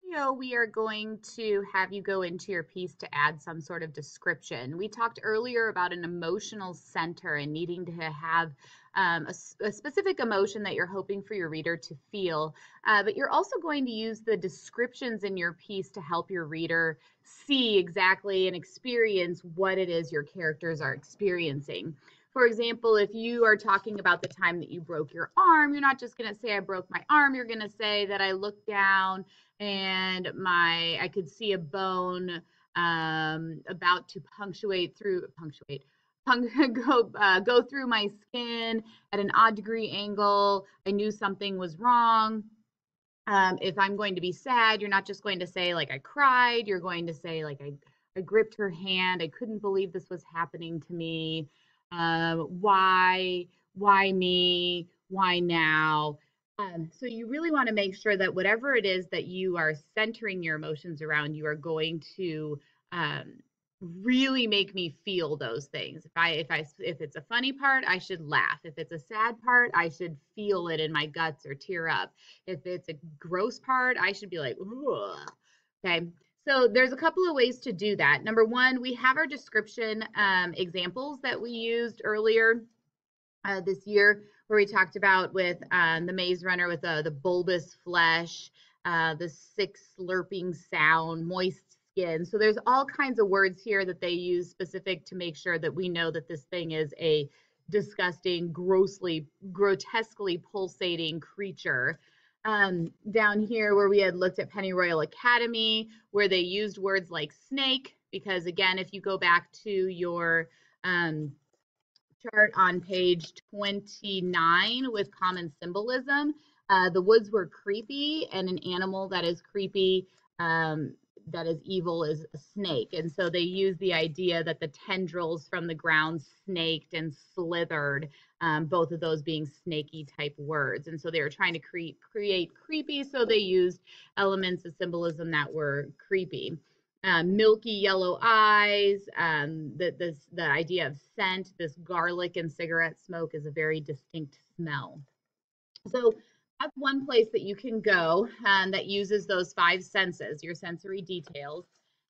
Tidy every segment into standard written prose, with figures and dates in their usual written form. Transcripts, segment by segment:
video, we are going to have you go into your piece to add some sort of description. We talked earlier about an emotional center and needing to have a specific emotion that you're hoping for your reader to feel, but you're also going to use the descriptions in your piece to help your reader see exactly and experience what it is your characters are experiencing. For example, if you are talking about the time that you broke your arm, you're not just going to say, I broke my arm. You're going to say that I looked down and I could see a bone about to go through my skin at an odd degree angle. I knew something was wrong. If I'm going to be sad, you're not just going to say like I cried. You're going to say like I gripped her hand. I couldn't believe this was happening to me. Why? Why me? Why now? So you really want to make sure that whatever it is that you are centering your emotions around, you are going to um, really make me feel those things. If it's a funny part, I should laugh. If it's a sad part, I should feel it in my guts or tear up. If it's a gross part, I should be like, ugh. Okay. So there's a couple of ways to do that. Number one, we have our description examples that we used earlier this year, where we talked about with the maze runner with the bulbous flesh, the sick slurping sound, moist skin. So there's all kinds of words here that they use specific to make sure that we know that this thing is a disgusting, grotesquely pulsating creature. Down here where we had looked at Pennyroyal Academy, where they used words like snake, because again, if you go back to your chart on page 29 with common symbolism, the woods were creepy, and an animal that is creepy, that is evil, is a snake. And so they use the idea that the tendrils from the ground snaked and slithered, both of those being snaky type words. And so they were trying to create creepy, so they used elements of symbolism that were creepy. Milky yellow eyes, the idea of scent, this garlic and cigarette smoke is a very distinct smell. So that's one place that you can go that uses those five senses, your sensory details.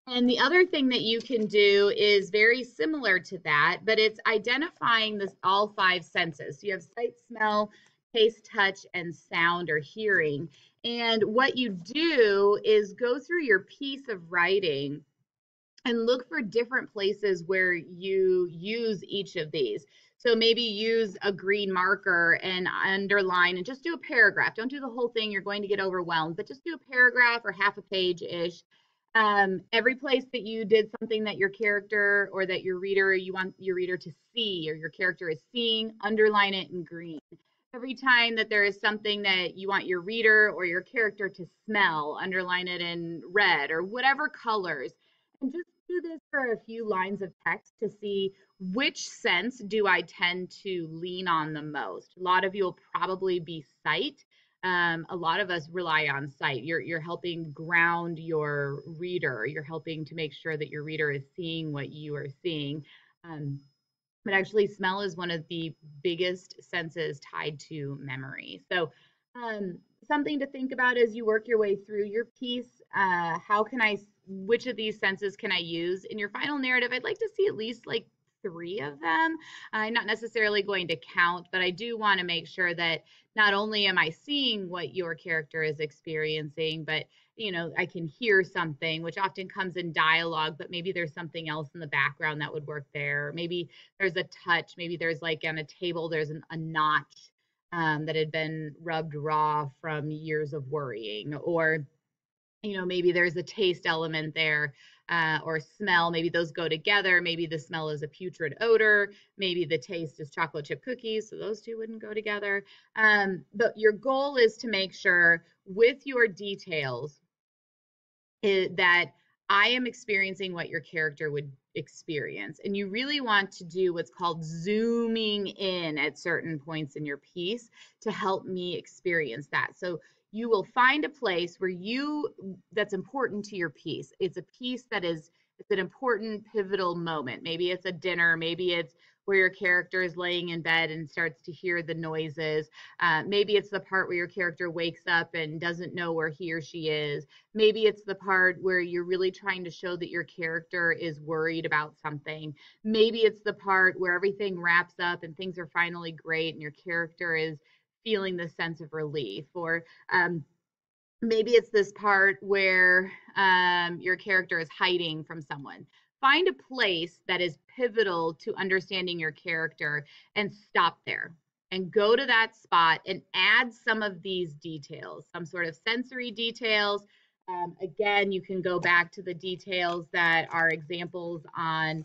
And the other thing that you can do is very similar to that, but it's identifying all five senses. So you have sight, smell, taste, touch, and sound or hearing. And what you do is go through your piece of writing and look for different places where you use each of these. So maybe use a green marker and underline and just do a paragraph. Don't do the whole thing. You're going to get overwhelmed, but just do a paragraph or half a page-ish. Every place that you did something that your character or that your reader, you want your reader to see or your character is seeing, underline it in green. Every time that there is something that you want your reader or your character to smell, underline it in red or whatever colors. And just do this for a few lines of text to see which sense do I tend to lean on the most. A lot of you will probably be sight. A lot of us rely on sight. You're helping ground your reader. You're helping to make sure that your reader is seeing what you are seeing. But actually, smell is one of the biggest senses tied to memory. So something to think about as you work your way through your piece. Which of these senses can I use in your final narrative? I'd like to see at least like 3 of them. I'm not necessarily going to count, but I do want to make sure that not only am I seeing what your character is experiencing, but I can hear something, which often comes in dialogue, but maybe there's something else in the background that would work there. Maybe there's a touch. Maybe there's like on a table, there's a notch that had been rubbed raw from years of worrying, or maybe there's a taste element there, or smell. Maybe those go together. Maybe the smell is a putrid odor. Maybe the taste is chocolate chip cookies, so those two wouldn't go together. But your goal is to make sure with your details that I am experiencing what your character would experience. And you really want to do what's called zooming in at certain points in your piece to help me experience that. So you will find a place where that's important to your piece. It's a piece it's an important pivotal moment. Maybe it's a dinner, maybe it's where your character is laying in bed and starts to hear the noises. Maybe it's the part where your character wakes up and doesn't know where he or she is. Maybe it's the part where you're really trying to show that your character is worried about something. Maybe it's the part where everything wraps up and things are finally great and your character is feeling this sense of relief. Or maybe it's this part where your character is hiding from someone. Find a place that is pivotal to understanding your character and stop there and go to that spot and add some of these details, some sort of sensory details. Again, you can go back to the details that are examples on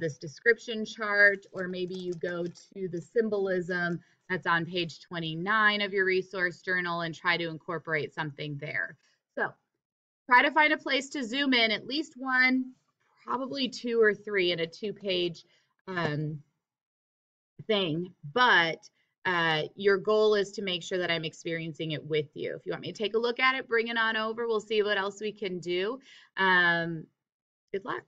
this description chart, or maybe you go to the symbolism that's on page 29 of your resource journal and try to incorporate something there. So try to find a place to zoom in, at least one, probably two or three in a 2-page thing, but your goal is to make sure that I'm experiencing it with you. If you want me to take a look at it, bring it on over. We'll see what else we can do. Good luck.